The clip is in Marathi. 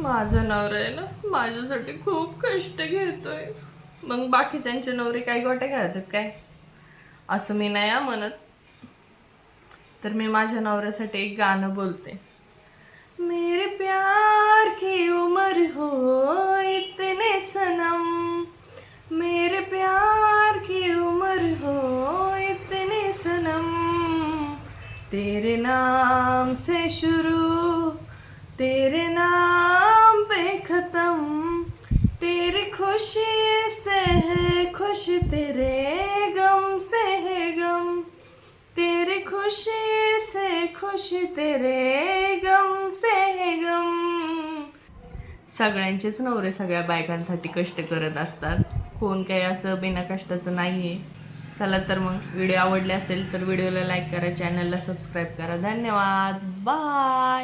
माझा नवरा आहे ना माझ्यासाठी खूप कष्ट घेतोय. मग बाकीच्यांचे नवरे काय गोटे घालतात काय असं मी नाही म्हणत. तर मी माझ्या नवऱ्यासाठी एक गाणं बोलते. मेरे प्यार की उम्र हो इतने सनम, मेरे प्यार की उम्र हो इतने सनम, तेरे नाम से शुरू तेरे नाम पे खत्म, तेरी खुशी से है खुश तेरे गम से है गम, तेरी खुशी से खुश तेरे गम से है गम. सगळ्यांचेच नवरे सगळ्या बायकांसाठी कष्ट करत असतात. कोण काही असं बिना कष्टाचं नाही आहे. चला तर मग व्हिडिओ आवडले असेल तर व्हिडिओला लाईक करा, चॅनलला सबस्क्राईब करा. धन्यवाद. बाय.